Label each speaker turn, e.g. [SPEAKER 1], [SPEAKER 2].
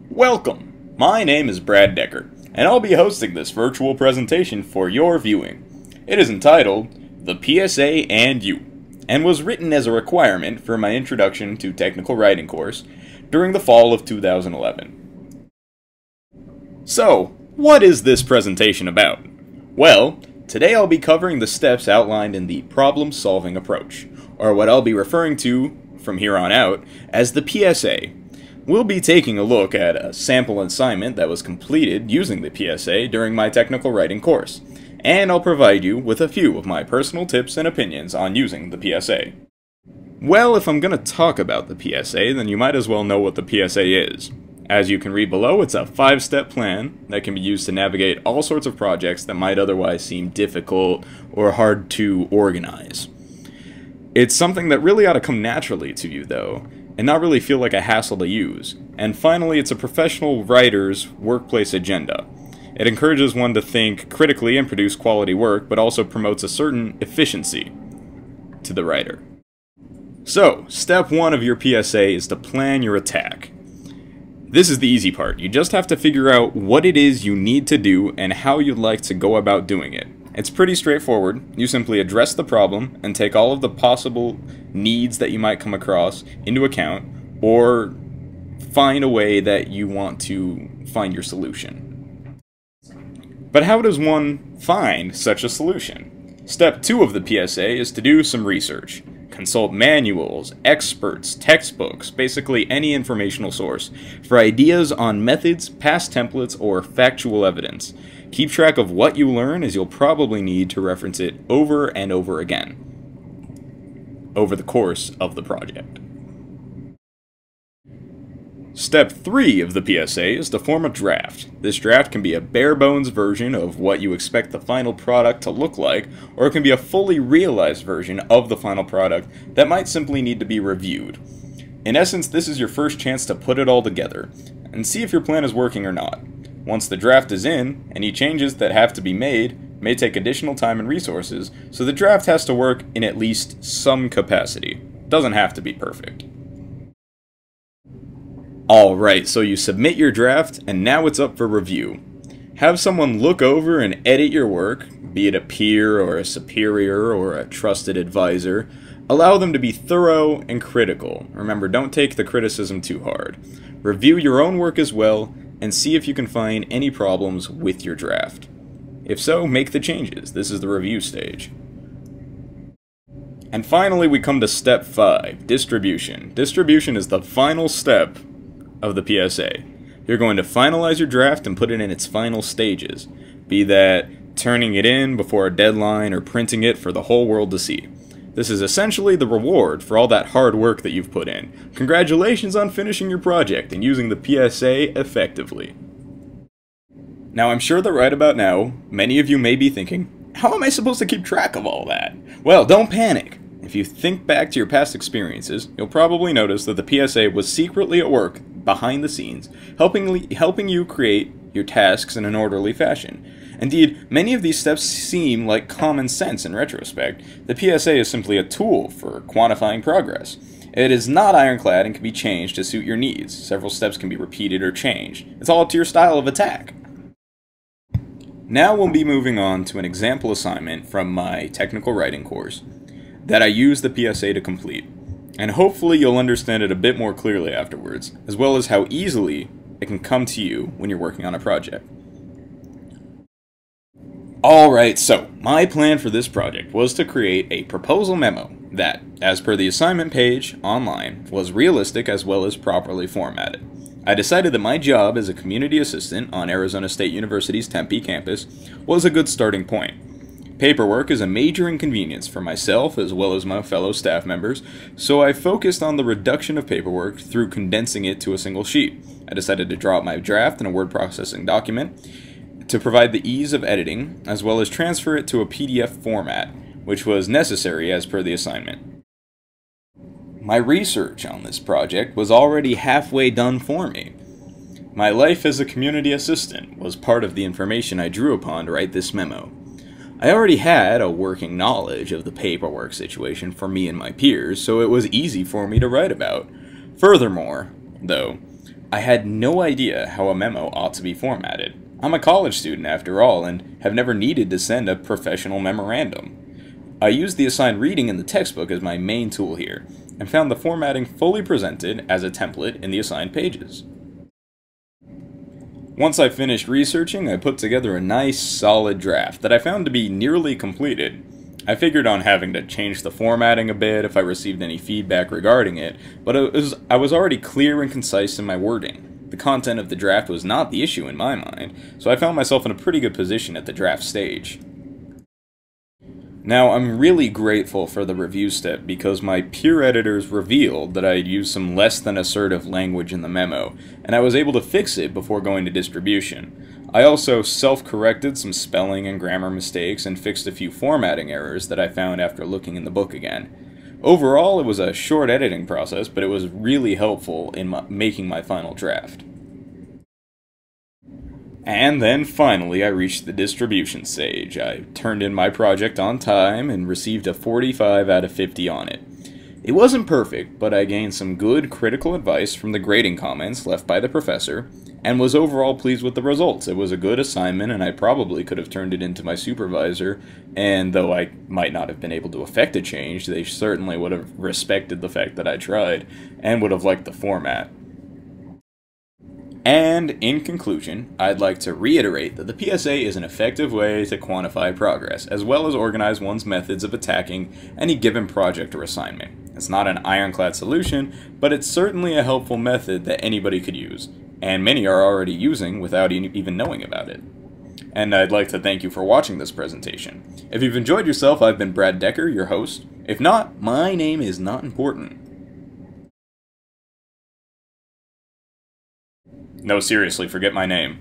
[SPEAKER 1] Welcome! My name is Brad Decker, and I'll be hosting this virtual presentation for your viewing. It is entitled, The PSA and You, and was written as a requirement for my Introduction to Technical Writing course during the fall of 2011. So, what is this presentation about? Well, today I'll be covering the steps outlined in the problem-solving approach, or what I'll be referring to, from here on out, as the PSA. We'll be taking a look at a sample assignment that was completed using the PSA during my technical writing course, and I'll provide you with a few of my personal tips and opinions on using the PSA. Well, if I'm going to talk about the PSA, then you might as well know what the PSA is. As you can read below, it's a 5-step plan that can be used to navigate all sorts of projects that might otherwise seem difficult or hard to organize. It's something that really ought to come naturally to you, though, and not really feel like a hassle to use. And finally, it's a professional writer's workplace agenda. It encourages one to think critically and produce quality work, but also promotes a certain efficiency to the writer. So, step 1 of your PSA is to plan your attack. This is the easy part. You just have to figure out what it is you need to do and how you'd like to go about doing it. It's pretty straightforward. You simply address the problem and take all of the possible needs that you might come across into account, or find a way that you want to find your solution. But how does one find such a solution? Step 2 of the PSA is to do some research. Consult manuals, experts, textbooks, basically any informational source, for ideas on methods, past templates, or factual evidence. Keep track of what you learn, as you'll probably need to reference it over and over again over the course of the project. Step 3 of the PSA is to form a draft. This draft can be a bare-bones version of what you expect the final product to look like, or it can be a fully realized version of the final product that might simply need to be reviewed. In essence, this is your first chance to put it all together, and see if your plan is working or not. Once the draft is in, any changes that have to be made may take additional time and resources, so the draft has to work in at least some capacity. It doesn't have to be perfect. Alright, so you submit your draft, and now it's up for review. Have someone look over and edit your work, be it a peer or a superior or a trusted advisor. Allow them to be thorough and critical. Remember, don't take the criticism too hard. Review your own work as well, and see if you can find any problems with your draft. If so, make the changes. This is the review stage. And finally, we come to step 5, distribution. Distribution is the final step of the PSA. You're going to finalize your draft and put it in its final stages, be that turning it in before a deadline or printing it for the whole world to see. This is essentially the reward for all that hard work that you've put in. Congratulations on finishing your project and using the PSA effectively. Now, I'm sure that right about now, many of you may be thinking, how am I supposed to keep track of all that? Well, don't panic. If you think back to your past experiences, you'll probably notice that the PSA was secretly at work behind the scenes, helping you create your tasks in an orderly fashion. Indeed, many of these steps seem like common sense in retrospect. The PSA is simply a tool for quantifying progress. It is not ironclad and can be changed to suit your needs. Several steps can be repeated or changed. It's all up to your style of attack. Now we'll be moving on to an example assignment from my technical writing course that I used the PSA to complete. And hopefully you'll understand it a bit more clearly afterwards, as well as how easily it can come to you when you're working on a project. Alright, so my plan for this project was to create a proposal memo that, as per the assignment page online, was realistic as well as properly formatted. I decided that my job as a community assistant on Arizona State University's Tempe campus was a good starting point. Paperwork is a major inconvenience for myself as well as my fellow staff members, so I focused on the reduction of paperwork through condensing it to a single sheet. I decided to draw up my draft in a word processing document to provide the ease of editing, as well as transfer it to a PDF format, which was necessary as per the assignment. My research on this project was already halfway done for me. My life as a community assistant was part of the information I drew upon to write this memo. I already had a working knowledge of the paperwork situation for me and my peers, so it was easy for me to write about. Furthermore, though, I had no idea how a memo ought to be formatted. I'm a college student after all, and have never needed to send a professional memorandum. I used the assigned reading in the textbook as my main tool here, and found the formatting fully presented as a template in the assigned pages. Once I finished researching, I put together a nice, solid draft that I found to be nearly completed. I figured on having to change the formatting a bit if I received any feedback regarding it, but I was already clear and concise in my wording. The content of the draft was not the issue in my mind, so I found myself in a pretty good position at the draft stage. Now, I'm really grateful for the review step because my peer editors revealed that I had used some less than assertive language in the memo, and I was able to fix it before going to distribution. I also self-corrected some spelling and grammar mistakes and fixed a few formatting errors that I found after looking in the book again. Overall, it was a short editing process, but it was really helpful in making my final draft. And then finally I reached the distribution stage. I turned in my project on time and received a 45 out of 50 on it. It wasn't perfect, but I gained some good critical advice from the grading comments left by the professor, and was overall pleased with the results. It was a good assignment, and I probably could have turned it into my supervisor, and though I might not have been able to effect a change, they certainly would have respected the fact that I tried, and would have liked the format. And, in conclusion, I'd like to reiterate that the PSA is an effective way to quantify progress, as well as organize one's methods of attacking any given project or assignment. It's not an ironclad solution, but it's certainly a helpful method that anybody could use, and many are already using without even knowing about it. And I'd like to thank you for watching this presentation. If you've enjoyed yourself, I've been Brad Decker, your host. If not, my name is not important. No, seriously, forget my name.